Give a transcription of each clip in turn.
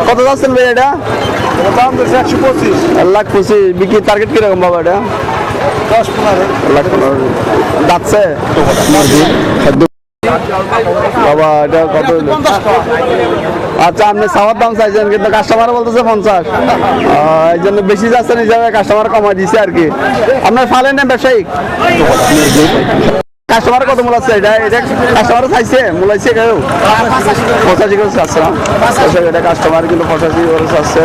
কত যাচ্ছেন ভাই এটা? দাম দিচ্ছে 125। 1,25,000 বিক্রি টার্গেট কিরকম বাবা এটা? 10-15। 1,15,000 যাচ্ছে বাবা। এটা কত? আচ্ছা, আপনি সাওয়ার দাম চাইছেন কিন্তু কাস্টমার বলতেছে 50। এই জন্য বেশি যাচ্ছেন হিসাবে কাস্টমার কমাই দিছে আর কি। আপনার ফালেন না ব্যবসায়িক? কাস্টমার কত মূল আছে? এটা এটা কাস্টমার চাইছে মূলাইছে কেউ 85 করে চাচ্ছে না। এটা কাস্টমার কিন্তু 85 করে চাচ্ছে।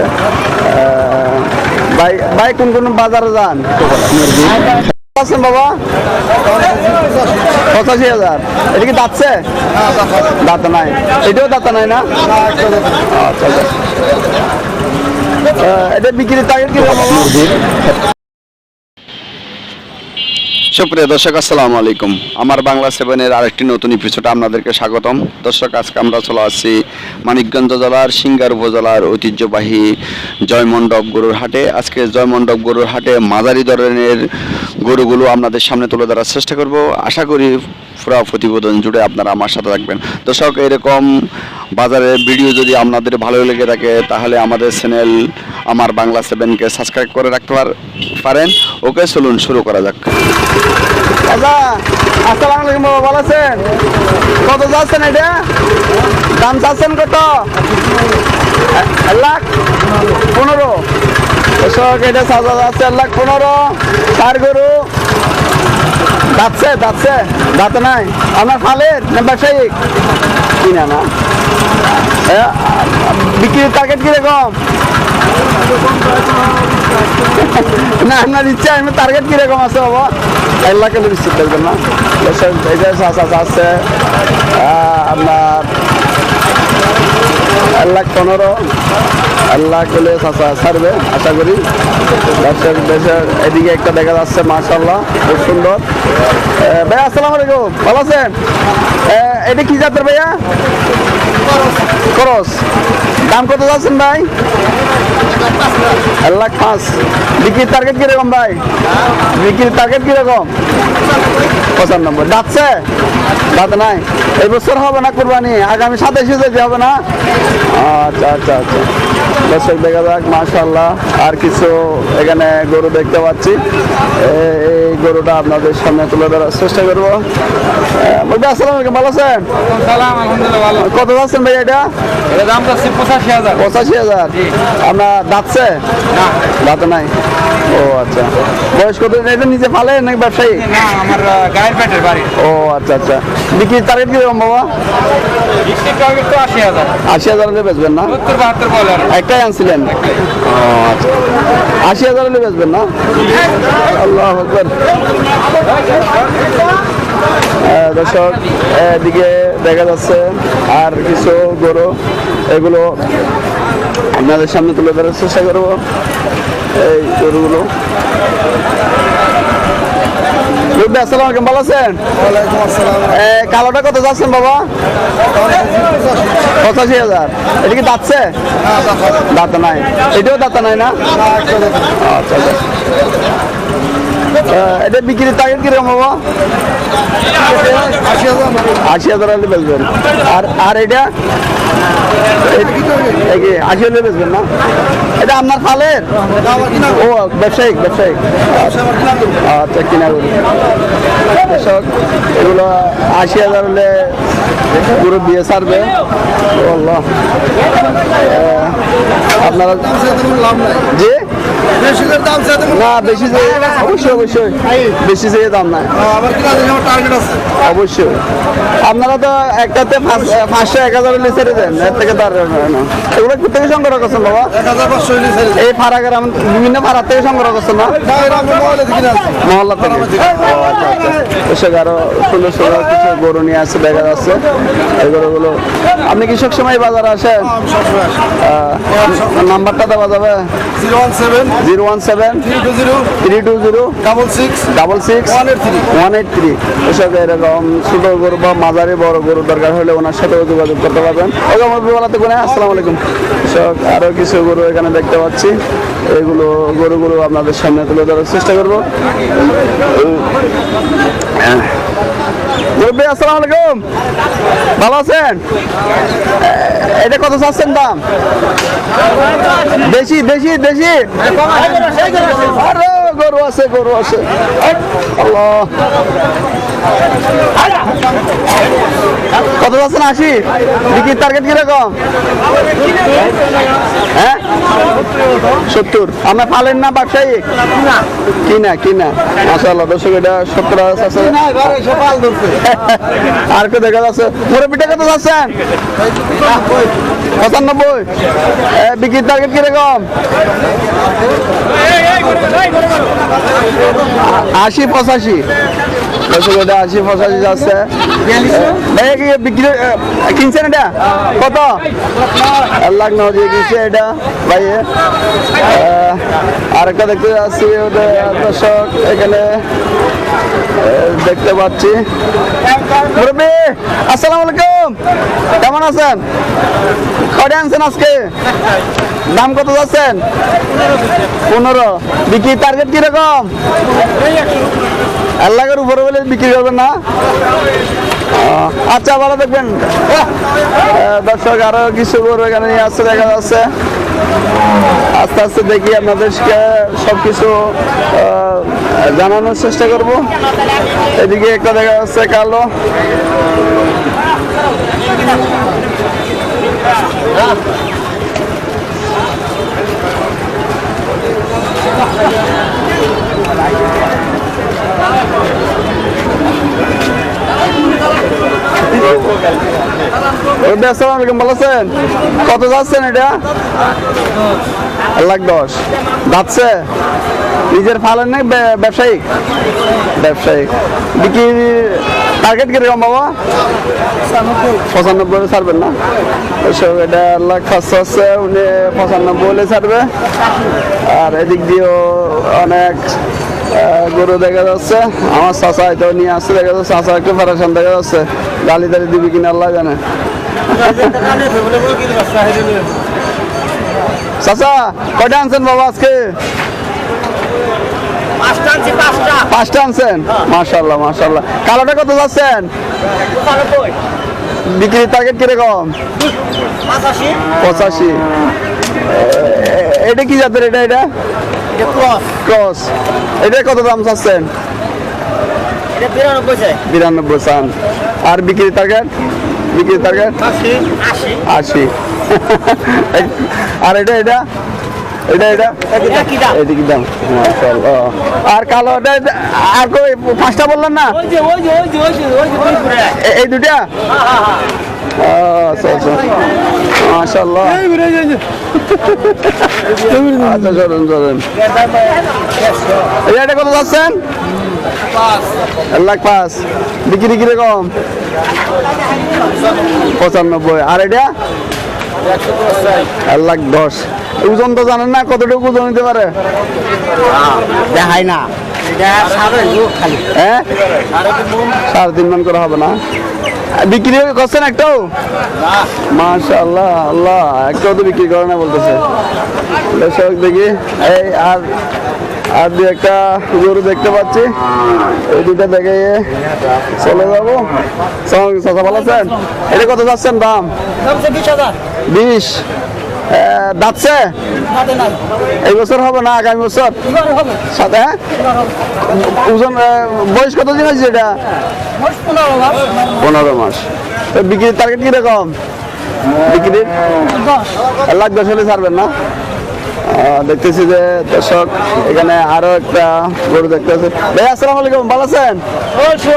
ভাই ভাই কোন কোন বাজারে যান আছেন বাবা? 85,000। এটা কি দাঁতছে? দাঁত নাই। এটাও দাঁত নাই না? আচ্ছা আচ্ছা। এটা বিক্রির টার্গেট কি বাবা? সুপ্রিয় দর্শক, আসসালামু আলাইকুম। আমার বাংলা 7-এর আরেকটি নতুন এপিসোডে আপনাদেরকে স্বাগতম। দর্শক, আজকে আমরা চলে আসছি মানিকগঞ্জ জেলার সিংগার উপজেলার ঐতিহ্যবাহী জয়মণ্ডপ গরুর হাটে। আজকে জয়মণ্ডপ গরুর হাটে মাঝারি ধরনের গরুগুলো আপনাদের সামনে তুলে ধরার চেষ্টা করব। আশা করি পুরো প্রতিবেদন জুড়ে আপনারা আমার সাথে থাকবেন। দর্শক, এরকম বাজারের ভিডিও যদি আপনাদের ভালো লেগে থাকে তাহলে আমাদের চ্যানেল আমার বাংলা 7কে সাবস্ক্রাইব করে রাখতে পারেন। ওকে, চলুন শুরু করা যাক। দাদা আসসালামু আলাইকুম। বাবা ভালো আছেন? কত যাচ্ছেন এটা? দাম চাচ্ছেন কত? 1,15,000। দর্শক, এটা সাজা যাচ্ছে 1,15,000। চার গরু দাঁতছে দাঁতছে দাঁত নাই। আপনার ফালের না ব্যবসায়িক? কিনা না? বিক্রির টার্গেট কিরকম? না আপনার ইচ্ছা আপনার টার্গেট কিরকম আছে বাবা? 1 লাখ নিশ্চিত থাকবেন না? এটা আছে আপনার 1,15,000। 1 লাখ হলে ছাড়বে আশা করি। দর্শক, দেশের এদিকে একটা দেখা যাচ্ছে মাশাআল্লাহ, খুব সুন্দর। ভাইয়া আসসালামু আলাইকুম, ভালো আছেন? এটা কি জাতের ভাইয়া? খরচ। দাম কত যাচ্ছেন ভাই? 1,05,000। বিক্রির টার্গেট কিরকম ভাই? বিক্রির টার্গেট কিরকম? 95। দাঁতছে? দাঁত নাই। এই বছর হবে না কুরবানি? আগামী 27 যেতে হবে না? আচ্ছা আচ্ছা আচ্ছা। দর্শক, দেখা যাক মাশাআল্লাহ। আর কিছু এখানে গরু দেখতে পাচ্ছি, এই গরুটা আপনাদের সামনে তুলে ধরার চেষ্টা করবো। আসসালামু আলাইকুম, ভালো আছেন? কত যাচ্ছেন ভাই এটা? দাম যাচ্ছে 85,000। 85,000। আপনার দাঁতছে? না, দাঁত নাই। ও আচ্ছা। বয়স কত? এটা নিজে ফালে নাকি ব্যবসায়ী? না, আমার গায়ের পেটের বাড়ি। ও আচ্ছা আচ্ছা। বিক্রির টার্গেট কিরকম বাবা? বিক্রির টার্গেট তো 80,000। 80,000 হলে বেচবেন না? 70-72 বলে। একটাই আনছিলেন? ও আচ্ছা। 80,000 হলে বেচবেন না? আল্লাহু আকবার। দর্শক, এদিকে দেখা যাচ্ছে আর কিছু গরু, এগুলো আপনাদের সামনে তুলে ধরার চেষ্টা করবো। এই গরুগুলো। আসসালামু আলাইকুম, ভালো আছেন? ওয়ালাইকুম আসসালাম। কালোটা কত যাচ্ছেন বাবা? 85,000। এটা কি দাঁতছে? দাঁত নাই। এটাও দাঁত নাই না? আচ্ছা আচ্ছা। এটা বিক্রির টার্গেট কিরকম বাবা? 80,000 হলে বেচবেন। আর আর এটা 80 হলে বেচবেন না? এটা আপনার ফালের? ও ব্যবসায়িক ব্যবসায়িক। আচ্ছা, কিনা করি। কৃষক, এগুলো 80,000 হলে পুরো দিয়ে ছাড়বে। বললো আপনারা যে না বেশি, অবশ্যই অবশ্যই বেশি চেয়ে দাম নাই অবশ্যই। আপনারা তো একটাতে 500-1,000 হলে ছেড়ে দেন, এর থেকে তার এগুলো থেকে সংগ্রহ করছেন বাবা? এই ফারাকের বিভিন্ন ফারাক থেকে সংগ্রহ করছেন না? মহল্লা থেকে। আচ্ছা আচ্ছা। আরো সুন্দর সুন্দর কিছু গরু নিয়ে আসছে দেখা যাচ্ছে। এই গরুগুলো আপনি কি সব সময় বাজারে আসেন? নাম্বারটা দেওয়া যাবে? 017-320-666-183। এরকম ছোট গরু বা মাঝারি বড় গরু দরকার হলে ওনার সাথে যোগাযোগ করতে পারবেন। ওকে, আমার বিবলাতে কোনে। আসসালামু আলাইকুম। আরো কিছু গরু এখানে দেখতে পাচ্ছি, এগুলো গরুগুলো আপনাদের সামনে তুলে ধরার চেষ্টা করবো। মুরব্বী আসসালামু আলাইকুম, ভালো আছেন? এটা কত চাচ্ছেন দাম? দেশি দেশি দেশি? আরে গরু আছে, গরু আছে। আল্লাহ, কত যাচ্ছেন? 80? বিক্রির টার্গেট কিরকম? হ্যাঁ, 70। আপনার পালেন না ব্যবসায়ী? কিনা কিনা। মাশাআল্লাহ, দর্শক এটা 70 আছে। আর একটু দেখা যাচ্ছে। মুরব্বিটা কত যাচ্ছেন? 95। বিক্রির টার্গেট কিরকম? 80-85। দর্শক এটা 80-85 যাচ্ছে। ভাইয়া কি বিক্রি কিনছেন এটা কত? 1 লাখ 9 দিয়ে কিনছে এটা ভাই। আরেকটা দেখতে যাচ্ছি ওদের দর্শক এখানে দেখতে পাচ্ছি। মুরব্বি আসসালামু আলাইকুম, কেমন আছেন? কয়টা আনছেন আজকে? দাম কত যাচ্ছেন? 15। বিক্রি টার্গেট কিরকম? 1 লাখের উপরে বলে বিক্রি করবেন না? আচ্ছা, ভালো দেখবেন। দর্শক আরো কিছু গরু এখানে নিয়ে আসছে দেখা যাচ্ছে। আস্তে আস্তে দেখি আপনাদেরকে সবকিছু জানানোর চেষ্টা করব। এদিকে একটা দেখা যাচ্ছে কালো। আসসালামু আলাইকুম, ভালো আছেন? কত যাচ্ছেন এটা? 1 লাখ 10। যাচ্ছে নিজের ফালেন না ব্যবসায়িক? ব্যবসায়িক। বিক্রি টার্গেট কিরকম বাবা? 95 ছাড়বেন না? এসব এটা 1 লাখ 500 আছে, উনি 95 বলে ছাড়বে। আর এদিক দিয়েও অনেক গরু দেখা যাচ্ছে। আমার চাচা হয়তো নিয়ে আসছে দেখা যাচ্ছে। চাচা একটু ফেরাসান দেখা যাচ্ছে। গালি দালি দিবি কিনা আল্লাহ জানে। চাচা কয়টা আনছেন বাবা আজকে? 5টা আনছেন? মাশাআল্লাহ মাশাআল্লাহ। কালোটা কত যাচ্ছেন? বিক্রির টার্গেট কিরকম? 85। এটা কি জাতের? এটা এটা ক্রস। এটা কত দাম চাচ্ছেন? 92 চান। আর বিক্রির টার্গেট? বিক্রির টার্গেট 80। আর এটা এটা এটা এটা এটা কি দাম? মাশাআল্লাহ। আর কালোটা আর কই 5টা বললেন না? এই দুটা? আচ্ছা আচ্ছা, মাশাআল্লাহ। আচ্ছা চলুন চলুন। এটা কত যাচ্ছেন? 1 লাখ 5। বিক্রি কিরকম? 95। আর এটা? 1 লাখ 10। ওজন তো জানেন না কতটুকু ওজন নিতে পারে? দেখায় না। হ্যাঁ, 3.5 মণ করে হবে না? বিক্রি করছেন একটাও? মাশাআল্লাহ, আল্লাহ একটাও তো বিক্রি করে না বলতেছে। দর্শক দেখি এই আর আর দু একটা গরু দেখতে পাচ্ছি। এই দুটা দেখে চলে যাবো। চাচা ভালো আছেন? এটা কত যাচ্ছেন দাম? 20। দাঁতছে? এই বছর হবে না আগামী বছর? সাথে হ্যাঁ। ওজন বয়স কত দিন আছে এটা? 15 মাস। তো বিক্রির টার্গেট কিরকম? বিক্রির 1 লাখ 10 হলে ছাড়বেন না? দেখতেছি যে দর্শক এখানে আরো একটা গরু দেখতেছে। ভাই আসসালামু আলাইকুম, ভালো আছেন?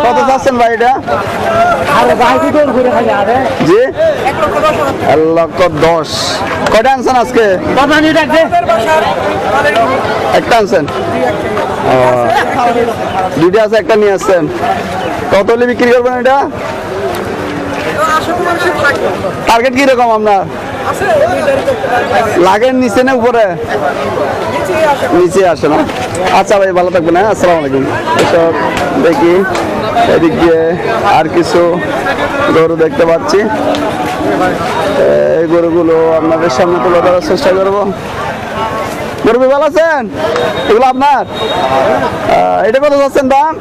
কত চাচ্ছেন ভাই এটা? জি 1 লক্ষ 10। কয়টা আনছেন আজকে? একটা আনছেন? দুইটা আছে, একটা নিয়ে আসছেন। কত হলে বিক্রি করবেন এটা? টার্গেট কিরকম আপনার? লাগের নিচে না উপরে? নিচে আসে না? আচ্ছা ভাই ভালো থাকবেন। হ্যাঁ, আসসালামু আলাইকুম। এসব দেখি এদিক দিয়ে আর কিছু গরু দেখতে পাচ্ছি। এই গরুগুলো আপনাদের সামনে তুলে ধরার চেষ্টা করবো। মুরব্বী ভালো আছেন? এগুলো আপনার? এটা কত যাচ্ছেন দাম?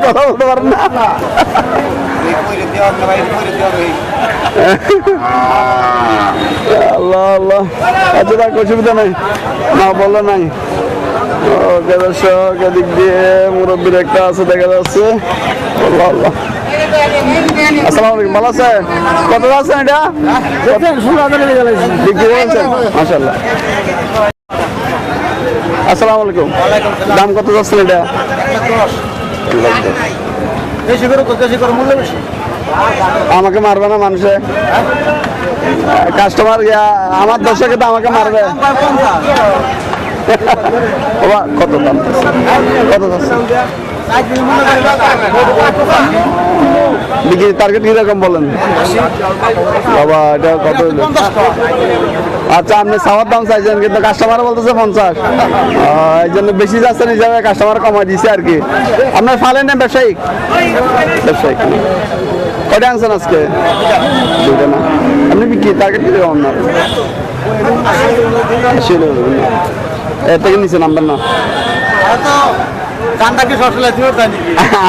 কথা বলতে পারেন না? আল্লাহ আল্লাহ, আচ্ছা দেখ অসুবিধা নাই, না বললে নাই। ওকে দর্শক, এদিক দিয়ে মুরব্বীর একটা আছে দেখা যাচ্ছে। আল্লাহ আল্লাহ। আসসালামু আলাইকুম, ভালো আছেন? কত আছেন এটা? বিক্রি করেছেন? মাশাআল্লাহ। আসসালামু আলাইকুম, দাম কত যাচ্ছেন এটা? বেশি করে তো বেশি করে মূল্য বেশি। আমাকে মারবে না মানুষে? কাস্টমার আমার দর্শকে তো আমাকে মারবে। বাবা কত দাম? কত যাচ্ছে? বিক্রি টার্গেট কিরকম বলেন বাবা? এটা কত? আচ্ছা, আপনি সাওয়ার দাম চাইছেন কিন্তু কাস্টমার বলতেছে 50। এই জন্য বেশি যাচ্ছেন হিসাবে কাস্টমার কমাই দিছে আর কি। আপনার ফালেন না ব্যবসায়িক? ব্যবসায়িক। কটা আনছেন আজকে? দুইটা না? আপনি বিক্রি টার্গেট কিরকম আপনার? এর থেকে নিচে নাম্বার না?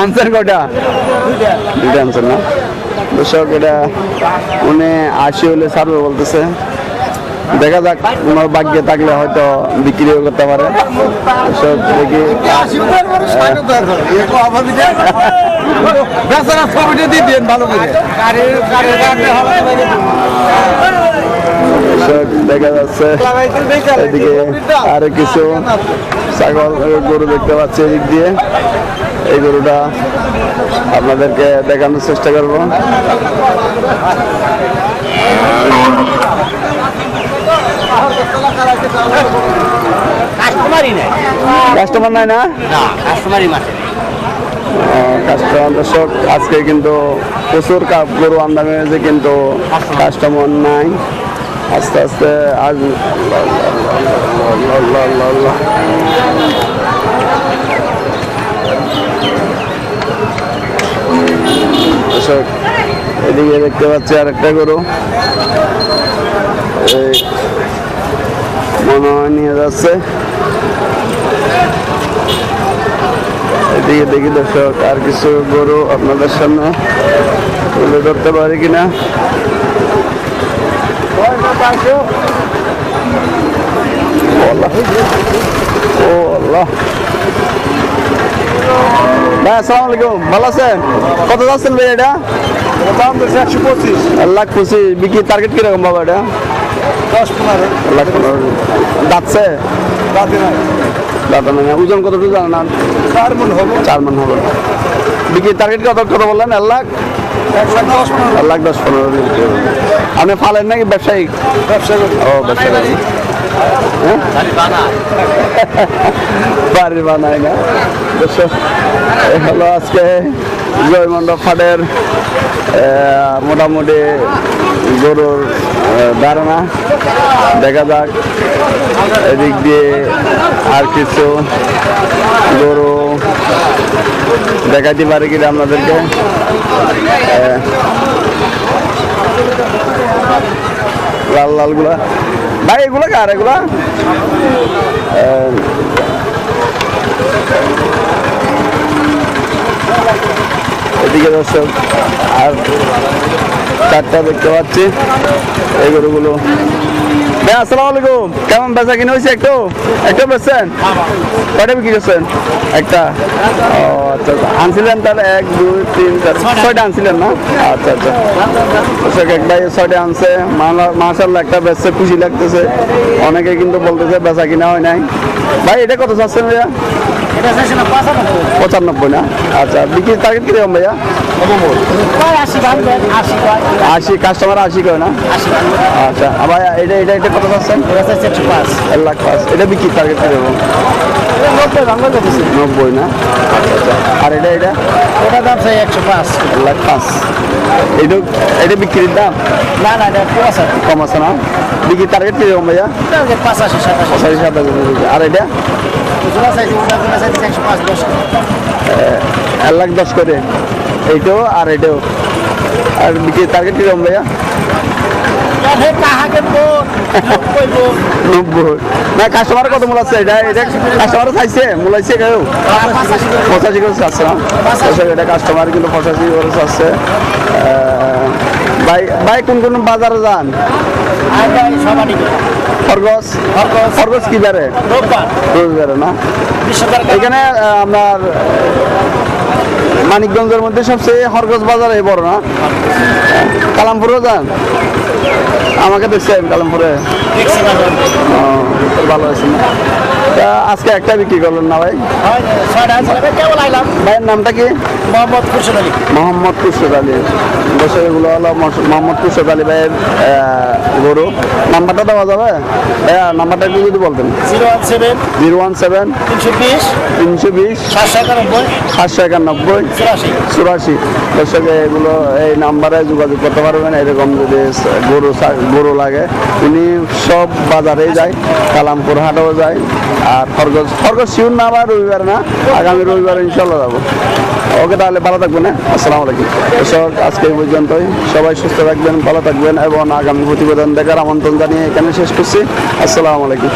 আনসার কটা? দুইটা আনসার না? দর্শক, এটা উনি 80 হলে ছাড়বে বলতেছে। দেখা যাক, ওনার ভাগ্যে থাকলে হয়তো বিক্রিও করতে পারে। দর্শক দেখি। দেখা যাচ্ছে এদিকে আরো কিছু ছাগল গরু দেখতে পাচ্ছি এদিক দিয়ে। এই গরুটা আপনাদেরকে দেখানোর চেষ্টা করবো। কাস্টমার নাই না? কাস্টমার দর্শক, আজকে কিন্তু প্রচুর গরু আমদানি হয়েছে কিন্তু কাস্টমার নাই। আস্তে আস্তে আজ দর্শক এদিকে দেখতে পাচ্ছি আর একটা গরু মনে হয় নিয়ে যাচ্ছে। এদিকে দেখি দর্শক আর কিছু গরু আপনাদের সামনে তুলে ধরতে পারি কিনা। ও আল্লাহ। ভাই আসসালামু আলাইকুম, ভালো আছেন? কত যাচ্ছেন ভাই এটা? দাম 125। 1,25,000 বিক্রি টার্গেট কিরকম বাবা এটা? 10-15। 1,15,000 যাচ্ছে? দাদা না, ওজন কতটুকু জানেন না? 4 মণ হবে। 4 মণ হবে। বিক্রি টার্গেট কত বললেন? 1,10,15,000। আপনি ফালেন নাকি ব্যবসায়িক? ব্যবসা করি। ও ব্যবসা করি। বাড়ি বানায় না? এই হলো আজকে জয়মন্ডপ হাটের মোটামুটি গরুর ধারণা। দেখা যাক এদিক দিয়ে আর কিছু গরু দেখাইতে পারি কিনা আপনাদেরকে। লাল লাল গুলা ভাই, এগুলো কার? এগুলা এদিকে দর্শক আর 4টা দেখতে পাচ্ছি এই গরুগুলো। ভাই আসসালামু আলাইকুম, কেমন বেচা কিনে হয়েছে? একটু বেচছেন? কয়টা বিক্রি করছেন? একটা। ও আচ্ছা আচ্ছা, আনছিলেন তাহলে 1, 2, 3, 4, 6টা আনছিলেন না? আচ্ছা আচ্ছা, দর্শক এক ভাই 6টা আনছে। মাশাআল্লাহ একটা বেচছে, খুশি লাগতেছে। অনেকে কিন্তু বলতেছে বেচা কিনা হয় নাই। ভাই এটা কত চাচ্ছেন ভাইয়া? 95 না? আচ্ছা, বিক্রি টার্গেট কিরকম ভাইয়া? 80। কাস্টমার 80 করে না? আচ্ছা ভাই, এটা কত চাচ্ছেন? 1,05,000। এটা বিক্রি টার্গেট কিরকম? 90 না? আচ্ছা, আর এটা দাম চাই 105। 1,05,000। এটা বিক্রির দাম? না, এটা কম আছে না? বিক্রি টার্গেট কিরকম ভাইয়া? 85-87। আর এটা 1,10,000 করে। এইটাও আর এটাও। আর বিক্রি টার্গেট কিরকম ভাইয়া? কাঠে কাহাকে বোন কইব 90 না কাস্টমার কত মূল আছে এটা কাস্টমার চাইছে মূলাইছে কেউ 85 করে চাচ্ছে না দর্শক এটা কাস্টমার কিন্তু 85 করে চাচ্ছে ভাই ভাই কোন কোন বাজারে যান আর ভাই সবারই খরগোশ খরগোশ কি বারে রোববারে না এখানে আপনার মানিকগঞ্জের মধ্যে সবচেয়ে খরগোশ বাজারে বড় না কালামপুরও যান আমাকে দেখছেন কালামপুরে ও, ভালো হয়েছে না তা আজকে একটা বিক্রি করলেন না ভাই কেমন আইলাম ভাইয়ের নামটা কি মোহাম্মদ খুরশেদ আলী মোহাম্মদ খুরশেদ আলী দর্শক এগুলো হলো মোহাম্মদ খুরশেদ আলী ভাইয়ের গরু নাম্বারটা দেওয়া যাবে হ্যাঁ নাম্বারটা একটু যদি বলতেন 017 017 320 320 791 791 84 দর্শক এগুলো এই নাম্বারে যোগাযোগ করতে পারবেন এরকম যদি গরু লাগে উনি সব বাজারেই যায় কালামপুর হাটেও যায় আর খরগোশ শিউর না আবার রবিবার না আগামী রবিবার ইনশাল্লাহ যাবো ওকে তাহলে ভালো থাকবেন হ্যাঁ আসসালামু আলাইকুম দর্শক আজকে এই পর্যন্তই সবাই সুস্থ থাকবেন ভালো থাকবেন এবং আগামী প্রতিবেদন দেখার আমন্ত্রণ জানিয়ে এখানে শেষ করছি আসসালামু আলাইকুম